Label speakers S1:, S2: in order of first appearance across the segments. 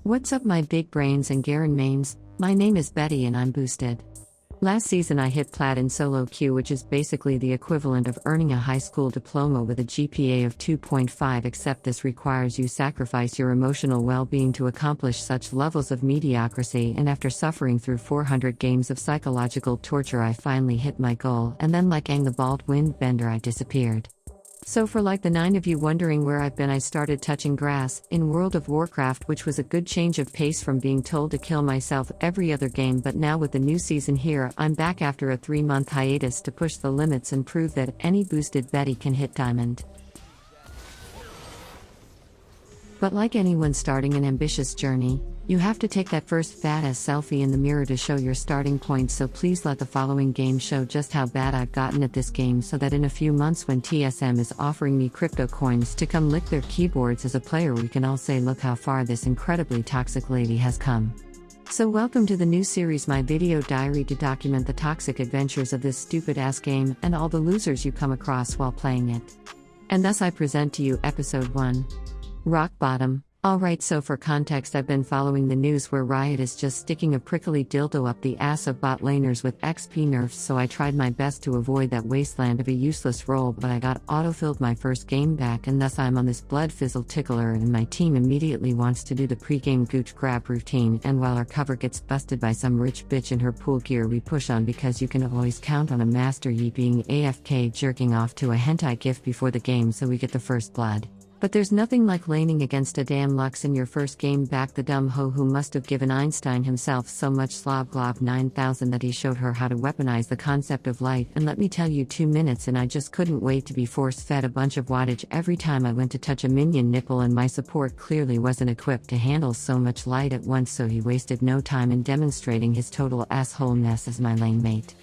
S1: What's up, my big brains and Garen mains? My name is Betty and I'm boosted. Last season I hit plat in solo queue, which is basically the equivalent of earning a high school diploma with a GPA of 2.5, except this requires you sacrifice your emotional well-being to accomplish such levels of mediocrity, and after suffering through 400 games of psychological torture I finally hit my goal, and then like Aang the Bald Wind Bender I disappeared. So for like the 9 of you wondering where I've been, I started touching grass in World of Warcraft, which was a good change of pace from being told to kill myself every other game, but now with the new season here, I'm back after a 3-month hiatus to push the limits and prove that any boosted Betty can hit diamond. But like anyone starting an ambitious journey, you have to take that first fat-ass selfie in the mirror to show your starting point, so please let the following game show just how bad I've gotten at this game, so that in a few months when TSM is offering me crypto coins to come lick their keyboards as a player, we can all say look how far this incredibly toxic lady has come. So welcome to the new series, my video diary, to document the toxic adventures of this stupid-ass game and all the losers you come across while playing it. And thus I present to you Episode 1. Rock Bottom. Alright, so for context, I've been following the news where Riot is just sticking a prickly dildo up the ass of bot laners with XP nerfs, so I tried my best to avoid that wasteland of a useless role, but I got autofilled my first game back, and thus I'm on this blood fizzle tickler, and my team immediately wants to do the pre-game gooch grab routine, and while our cover gets busted by some rich bitch in her pool gear, we push on because you can always count on a Master Yi being AFK jerking off to a hentai gif before the game, so we get the first blood. But there's nothing like laning against a damn Lux in your first game back, the dumb hoe who must have given Einstein himself so much slob glob 9000 that he showed her how to weaponize the concept of light, and let me tell you, 2 minutes and I just couldn't wait to be force-fed a bunch of wattage every time I went to touch a minion nipple, and my support clearly wasn't equipped to handle so much light at once, so he wasted no time in demonstrating his total assholeness as my lane mate.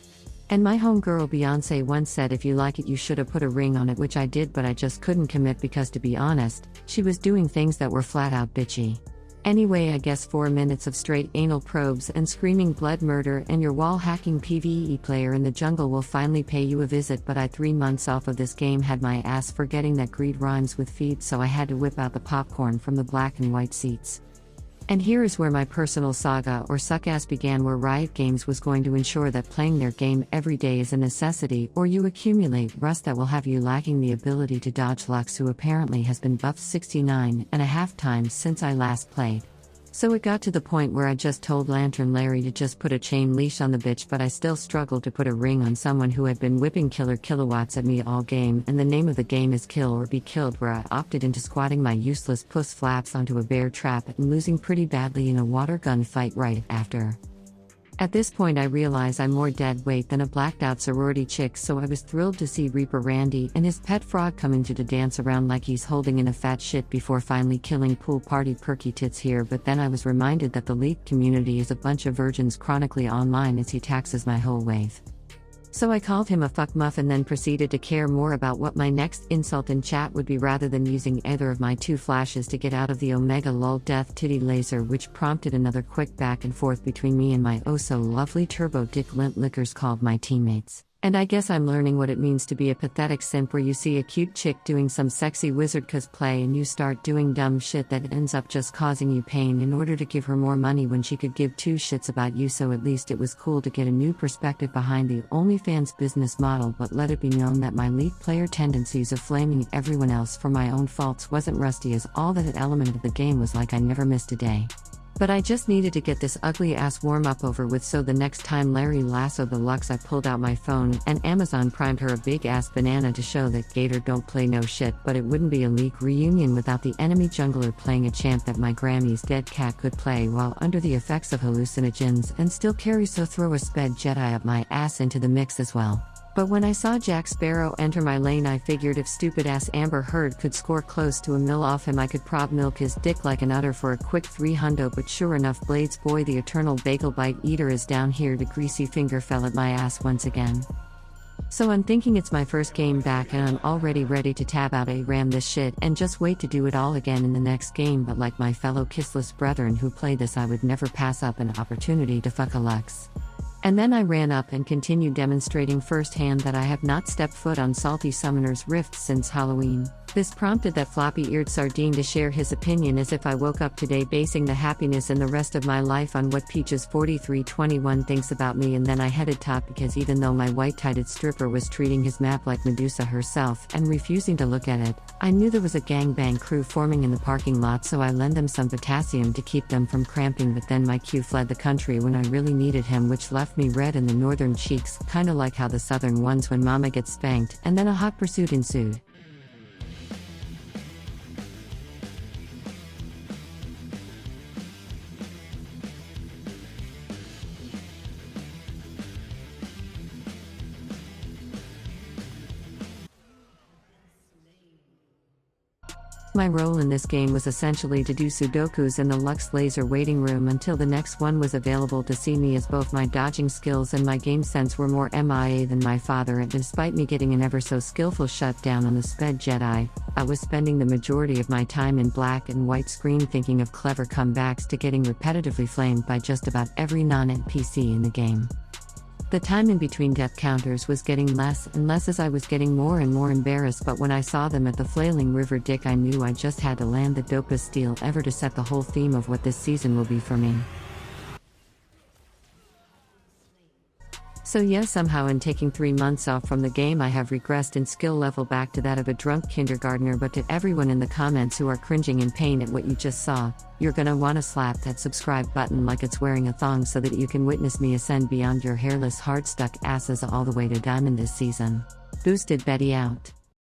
S1: And my homegirl Beyonce once said, if you like it you should have put a ring on it, which I did, but I just couldn't commit because, to be honest, she was doing things that were flat out bitchy. Anyway, I guess 4 minutes of straight anal probes and screaming blood murder and your wall hacking PvE player in the jungle will finally pay you a visit, but I 3 months off of this game had my ass forgetting that greed rhymes with feed, so I had to whip out the popcorn from the black and white seats. And here is where my personal saga or suck-ass began, where Riot Games was going to ensure that playing their game every day is a necessity, or you accumulate rust that will have you lacking the ability to dodge Lux, who apparently has been buffed 69.5 times since I last played. So it got to the point where I just told Lantern Larry to just put a chain leash on the bitch, but I still struggled to put a ring on someone who had been whipping killer kilowatts at me all game, and the name of the game is Kill or Be Killed, where I opted into squatting my useless puss flaps onto a bear trap and losing pretty badly in a water gun fight right after. At this point I realize I'm more dead weight than a blacked out sorority chick, so I was thrilled to see Reaper Randy and his pet frog coming to dance around like he's holding in a fat shit before finally killing pool party perky tits here, but then I was reminded that the League community is a bunch of virgins chronically online as he taxes my whole wave. So I called him a fuck muff and then proceeded to care more about what my next insult in chat would be rather than using either of my 2 flashes to get out of the Omega lol death titty laser, which prompted another quick back and forth between me and my oh so lovely turbo dick lint lickers called my teammates. And I guess I'm learning what it means to be a pathetic simp, where you see a cute chick doing some sexy wizard cosplay and you start doing dumb shit that ends up just causing you pain in order to give her more money when she could give 2 shits about you. So at least it was cool to get a new perspective behind the OnlyFans business model, but let it be known that my League player tendencies of flaming everyone else for my own faults wasn't rusty, as all that element of the game was like I never missed a day. But I just needed to get this ugly ass warm up over with, so the next time Larry lassoed the Lux I pulled out my phone and Amazon primed her a big ass banana to show that Gator don't play no shit, but it wouldn't be a League reunion without the enemy jungler playing a champ that my Grammy's dead cat could play while under the effects of hallucinogens and still carry, so throw a sped Jedi up my ass into the mix as well. But when I saw Jack Sparrow enter my lane, I figured if stupid-ass Amber Heard could score close to a mil off him, I could prob milk his dick like an udder for a quick 300, but sure enough, Blades boy the eternal bagel bite eater is down here to greasy finger fell at my ass once again. So I'm thinking it's my first game back and I'm already ready to tab out ram this shit and just wait to do it all again in the next game, but like my fellow kissless brethren who play this, I would never pass up an opportunity to fuck a Lux. And then I ran up and continued demonstrating firsthand that I have not stepped foot on Salty Summoner's Rift since Halloween. This prompted that floppy-eared sardine to share his opinion as if I woke up today basing the happiness in the rest of my life on what Peaches4321 thinks about me, and then I headed top because even though my white-tided stripper was treating his map like Medusa herself and refusing to look at it, I knew there was a gangbang crew forming in the parking lot, so I lent them some potassium to keep them from cramping, but then my Q fled the country when I really needed him, which left me red in the northern cheeks, kinda like how the southern ones when mama gets spanked, and then a hot pursuit ensued. My role in this game was essentially to do Sudokus in the Lux Laser waiting room until the next one was available to see me, as both my dodging skills and my game sense were more MIA than my father, and despite me getting an ever so skillful shutdown on the Sped Jedi, I was spending the majority of my time in black and white screen thinking of clever comebacks to getting repetitively flamed by just about every non-NPC in the game. The time in between death counters was getting less and less as I was getting more and more embarrassed, but when I saw them at the Flailing River Dick, I knew I just had to land the dopest steal ever to set the whole theme of what this season will be for me. So yes, somehow in taking 3 months off from the game I have regressed in skill level back to that of a drunk kindergartner, but to everyone in the comments who are cringing in pain at what you just saw, you're gonna wanna slap that subscribe button like it's wearing a thong so that you can witness me ascend beyond your hairless hard-stuck asses all the way to diamond this season. Boosted Betty out.